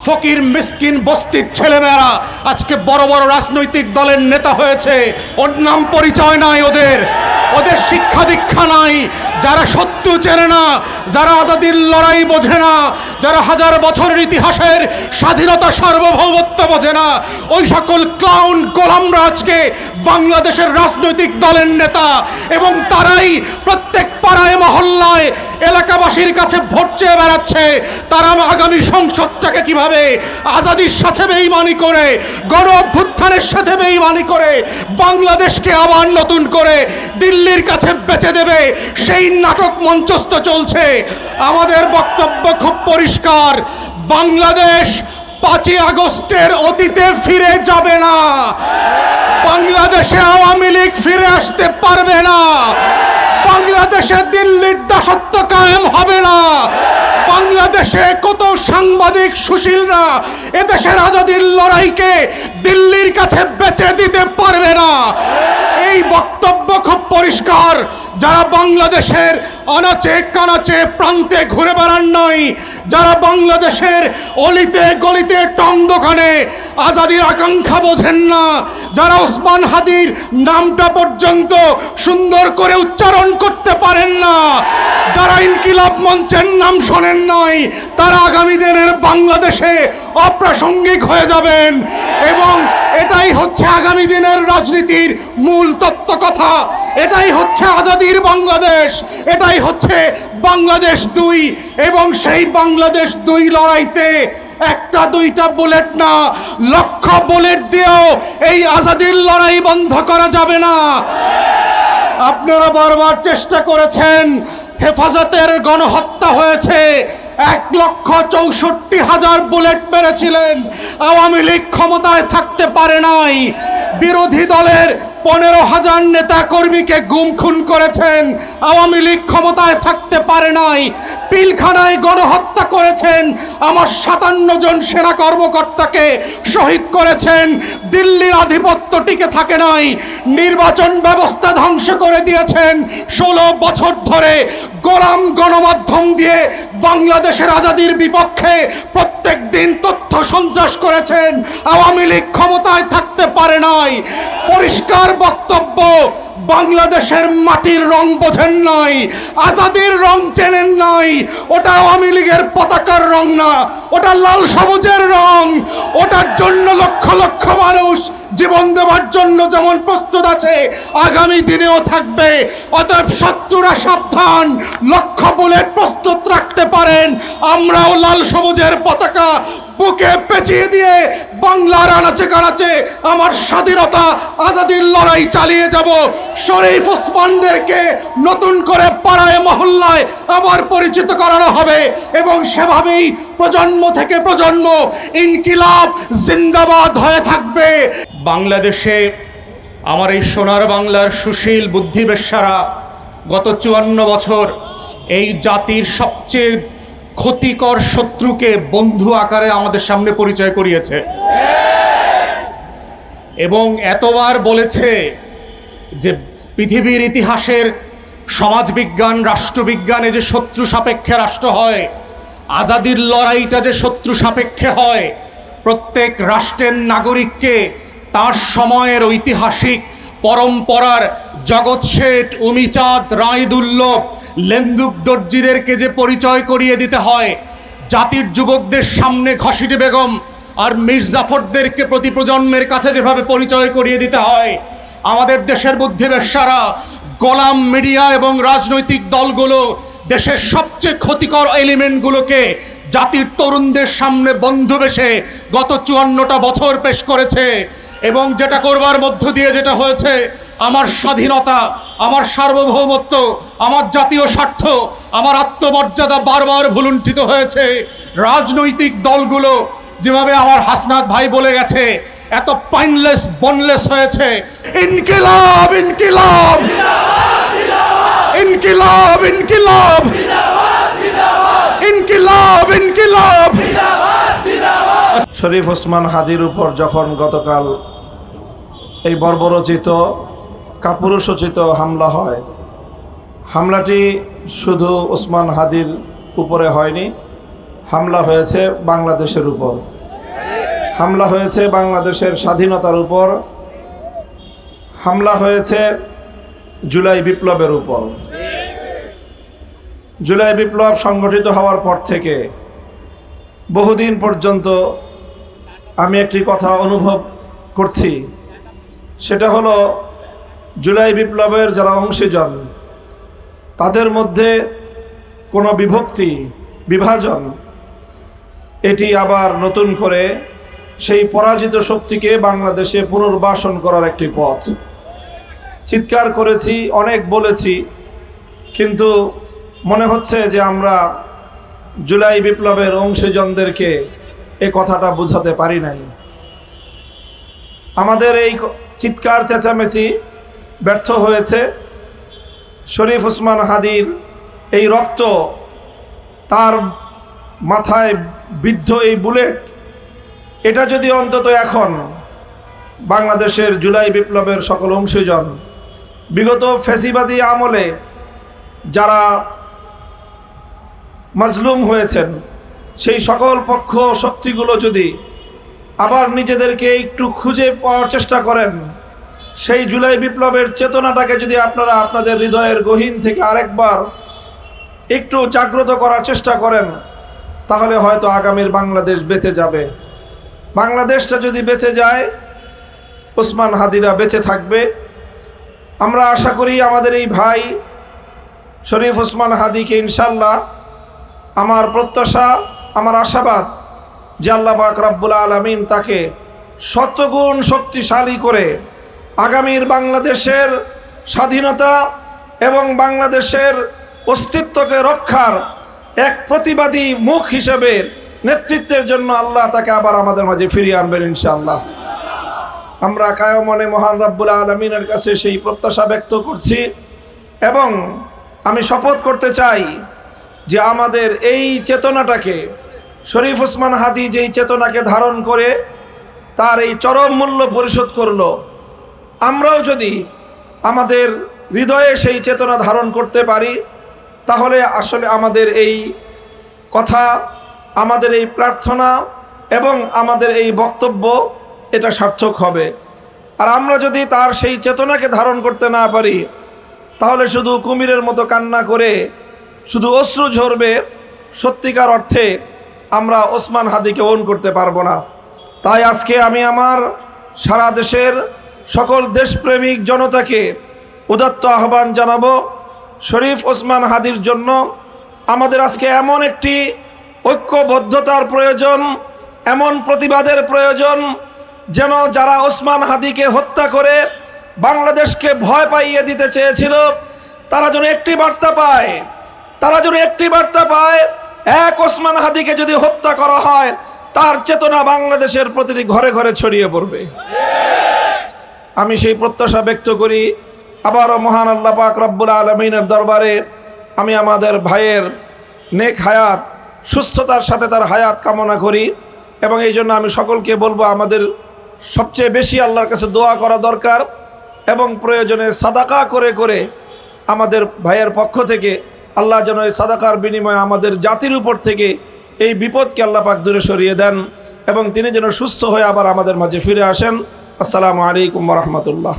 ফকির মিসকিন বস্তির ছেলেমেয়েরা আজকে বড় বড় রাজনৈতিক দলের নেতা হয়েছে। ওর নাম পরিচয় নাই, ওদের শিক্ষা দীক্ষা নাই। যারা শত্রু চেনে না, যারা আজাদির লড়াই বোঝে না, যারা হাজার বছরের ইতিহাসের স্বাধীনতা সার্বভৌমত্ব বোঝে না, ওই সকল ক্লাউন গোলামরা আজকে বাংলাদেশের রাজনৈতিক দলের নেতা। এবং তারাই প্রত্যেক পাড়ায় মহল্লায় এলাকাবাসীর কাছে ভোট চেয়ে বেড়াচ্ছে। তারা আগামী সংসদটাকে কিভাবে আজাদির সাথে বেঈমানি করে, গণ অভ্যুত্থানের সাথে বেঈমানি করে বাংলাদেশকে আবার নতুন করে দিল্লির কাছে বেচে দেবে, সেই নাটক মঞ্চস্থ চলছে। আমাদের বক্তব্য খুব পরিষ্কার, বাংলাদেশ 5ই আগস্টের অতীতে ফিরে যাবে না। বাংলাদেশে আওয়ামী লীগ ফিরে আসতে পারবে না। বাংলাদেশে দিল্লির দাসত্ব কায়েম হবে না। বাংলাদেশে কত সাংবাদিক সুশীলরা এদেশের আজাদির লড়াইকে দিল্লির কাছে বেচে দিতে পারবে না। এই বক্তব্য খুব পরিষ্কার। যারা বাংলাদেশের আনাচে কানাচে প্রান্তে ঘুরে বেড়ান নয়, যারা বাংলাদেশের অলিতে গলিতে টং দোকানে আজাদির আকাঙ্ক্ষা বোঝেন না, যারা ওসমান হাদির নামটা পর্যন্ত সুন্দর করে উচ্চারণ করতে পারেন না, যারা ইনকিলাব মঞ্চের নাম শোনেন নাই, তারা আগামী দিনের বাংলাদেশে অপ্রাসঙ্গিক হয়ে যাবেন। এবং এটাই হচ্ছে আগামী দিনের রাজনীতির মূল তত্ত্ব কথা। এটাই হচ্ছে আজাদির বাংলাদেশ, এটাই হচ্ছে বাংলাদেশ 2। এবং সেই বাংলাদেশ 2 লড়াইতে একটা দুইটা বুলেট না, লক্ষ বুলেট দিয়েও এই আজাদির লড়াই বন্ধ করা যাবে না। আপনারা বারবার চেষ্টা করেছেন, হেফাজতের গণহত্যা হয়েছে, 1,64,000 বুলেট মেরেছিলেন। আওয়ামী লীগ ক্ষমতায় থাকতে পারে নাই। বিরোধী দলের 15,000 নেতা কর্মীকে গুম খুন করেছেন, আওয়ামী লীগ ক্ষমতায় থাকতে পারে নাই। পিলখানায় গণহত্যা করেছেন, আমার 57 জন সেনা কর্মকর্তাকে শহীদ করেছেন। দিল্লির আধিপত্য টিকে থাকে নাই। নির্বাচন ব্যবস্থা ধ্বংস করে দিয়েছেন। 16 বছর ধরে গোলাম গণমাধ্যম দিয়ে বাংলাদেশের আজাদির বিপক্ষে প্রত্যেক দিন তথ্য সন্ত্রাস করেছেন। আওয়ামী লীগ ক্ষমতায় থাকতে পারে নাই। পরিষ্কার বক্তব্য, বাংলাদেশের মাটির রং বোঝেন নাই, আজাদির রং চেনেন নাই। ওটা আওয়ামী লীগের পতাকার রং না, ওটা লাল সবুজের রং। ওটার জন্য লক্ষ লক্ষ মানুষ জীবন দেওয়ার জন্য যেমন প্রস্তুত আছে, আগামী দিনেও থাকবে। অতএব শত্রুরা সাবধান, লক্ষ বুলেট প্রস্তুত রাখতে পারেন। আমরাও লাল সবুজের পতাকা বুকে পেঁচিয়ে দিয়ে বাংলার আনাচে কানাচে আমার স্বাধীনতা আজাদির লড়াই চালিয়ে যাব। শরীফ ওসমানদেরকে নতুন করে পাড়ায় মহল্লায় আবার পরিচিত করানো হবে এবং সেভাবেই প্রজন্ম থেকে প্রজন্ম ইনকিলাব জিন্দাবাদ হয়ে থাকবে। বাংলাদেশে আমার এই সোনার বাংলার সুশীল বুদ্ধিবেশ্যারা গত 54 বছর এই জাতির সবচেয়ে ক্ষতিকর শত্রুকে বন্ধু আকারে আমাদের সামনে পরিচয় করিয়েছে এবং এতবার বলেছে যে পৃথিবীর ইতিহাসের সমাজবিজ্ঞান রাষ্ট্রবিজ্ঞানে যে শত্রু সাপেক্ষে রাষ্ট্র হয়, আজাদির লড়াইটা যে শত্রু সাপেক্ষে হয়। প্রত্যেক রাষ্ট্রের নাগরিককে তার সময়ের ঐতিহাসিক পরম্পরার জগৎ শেঠ, উমিচাঁদ, রায়দুল্লভ, লেন্দুক দর্জিদেরকে যে পরিচয় করিয়ে দিতে হয়, জাতির যুবকদের সামনে ঘসিটি বেগম আর মীর জাফরদেরকে প্রতি প্রজন্মের কাছে যেভাবে পরিচয় করিয়ে দিতে হয়, আমাদের দেশের বুদ্ধিবেশ্যারা, গোলাম মিডিয়া এবং রাজনৈতিক দলগুলো দেশের সবচেয়ে ক্ষতিকর এলিমেন্টগুলোকে জাতির তরুণদের সামনে বন্ধু বেশে গত 54টা বছর পেশ করেছে। এবং যেটা করবার মধ্য দিয়ে যেটা হয়েছে, আমার স্বাধীনতা, আমার সার্বভৌমত্ব, আমার জাতীয় স্বার্থ, আমার আত্মমর্যাদা বারবার ভুলুণ্ঠিত হয়েছে। রাজনৈতিক দলগুলো যেভাবে আমার হাসনাত ভাই বলে গেছে, এত পাইনলেস বনলেস হয়েছে। ইনকিলাব ইনকিলাব ইনকিলাব ইনকিলাব ইনকিলাব ইনকিলাব। শরীফ ওসমান হাদির উপর যখন গতকাল এই বর্বরচিত কাপুরুষোচিত হামলা হয়, হামলাটি শুধু ওসমান হাদির উপরে হয়নি, হামলা হয়েছে বাংলাদেশের উপর। হামলা হয়েছে বাংলাদেশের স্বাধীনতার উপর, হামলা হয়েছে জুলাই বিপ্লবের উপর। জুলাই বিপ্লব সংগঠিত হওয়ার পর থেকে বহুদিন পর্যন্ত আমি একটি কথা অনুভব করছি, সেটা হলো জুলাই বিপ্লবের যারা অংশীজন তাদের মধ্যে কোনো বিভক্তি, বিভাজন, এটি আবার নতুন করে সেই পরাজিত শক্তিকে বাংলাদেশে পুনর্বাসন করার একটি পথ। চিৎকার করেছি, অনেক বলেছি, কিন্তু মনে হচ্ছে যে আমরা জুলাই বিপ্লবের অংশীজনদেরকে এই কথাটা বোঝাতে পারি নাই। আমাদের এই চিৎকার চেঁচামেচি ব্যর্থ হয়েছে। শরীফ ওসমান হাদির এই রক্ত, তার মাথায় বিদ্ধ এই বুলেট, এটা যদি অন্তত এখন বাংলাদেশের জুলাই বিপ্লবের সকল অংশীজন, বিগত ফ্যাসিবাদী আমলে যারা মাজলুম হয়েছেন, সেই সকল পক্ষ শক্তিগুলো যদি আবার নিজেদেরকে একটু খুঁজে পাওয়ার চেষ্টা করেন, সেই জুলাই বিপ্লবের চেতনাটাকে যদি আপনারা আপনাদের হৃদয়ের গহীন থেকে আরেকবার একটু জাগ্রত করার চেষ্টা করেন, তাহলে হয়তো আগামীর বাংলাদেশ বেঁচে যাবে। বাংলাদেশটা যদি বেঁচে যায়, ওসমান হাদিরা বেঁচে থাকবে। আমরা আশা করি আমাদের এই ভাই শরীফ ওসমান হাদিকে ইনশাল্লাহ, আমার প্রত্যাশা, আমার আশাবাদ যে আল্লাহ পাক রব্বুল আলামিন তাকে শতগুণ শক্তিশালী করে আগামীর বাংলাদেশের স্বাধীনতা এবং বাংলাদেশের অস্তিত্বকে রক্ষার এক প্রতিবাদী মুখ হিসেবে নেতৃত্বের জন্য আল্লাহ তাকে আবার আমাদের মাঝে ফিরিয়ে আনবেন ইনশাআল্লাহ। আমরা কায়মনে মহান রব্বুল আলামিনের কাছে সেই প্রত্যাশা ব্যক্ত করছি এবং আমি শপথ করতে চাই যে আমাদের এই চেতনাটাকে, শরীফ ওসমান হাদি যেই চেতনাকে ধারণ করে তার এই চরম মূল্য পরিশোধ করলো, আমরাও যদি আমাদের হৃদয়ে সেই চেতনা ধারণ করতে পারি, তাহলে আসলে আমাদের এই কথা, আমাদের এই প্রার্থনা এবং আমাদের এই বক্তব্য এটা সার্থক হবে। আর আমরা যদি তার সেই চেতনাকে ধারণ করতে না পারি, তাহলে শুধু কুমিরের মতো কান্না করে শুধু অশ্রু ঝরবে, সত্যিকার অর্থে আমরা ওসমান হাদিকে ওন করতে পারবো না। তাই আজকে আমি আমার সারা দেশের সকল দেশপ্রেমিক জনতাকে উদাত্ত আহ্বান জানাবো, শরীফ ওসমান হাদির জন্য আমাদের আজকে এমন একটি ঐক্যবদ্ধতার প্রয়োজন, এমন প্রতিবাদের প্রয়োজন, যেন যারা ওসমান হাদিকে হত্যা করে বাংলাদেশকে ভয় পাইয়ে দিতে চেয়েছিল, তারা যেন একটি বার্তা পায়, এক ওসমান হাদিকে যদি হত্যা করা হয়, তার চেতনা বাংলাদেশের প্রতিটি ঘরে ঘরে ছড়িয়ে পড়বে। আমি সেই প্রত্যাশা ব্যক্ত করি। আবারও মহান আল্লাহ পাক রব্বুল আলামিনের দরবারে আমি আমাদের ভাইয়ের নেক হায়াত, সুস্থতার সাথে তার হায়াত কামনা করি এবং এই জন্য আমি সকলকে বলবো, আমাদের সবচেয়ে বেশি আল্লাহর কাছে দোয়া করা দরকার এবং প্রয়োজনে সাদাকা করে করে আমাদের ভাইয়ের পক্ষ থেকে আল্লাহ যেন এই সাদাকার বিনিময়ে আমাদের জাতির উপর থেকে এই বিপদকে আল্লাহ পাক দূরে সরিয়ে দেন এবং তিনি যেন সুস্থ হয়ে আবার আমাদের মাঝে ফিরে আসেন। আসসালামু আলাইকুম ওয়া রাহমাতুল্লাহ।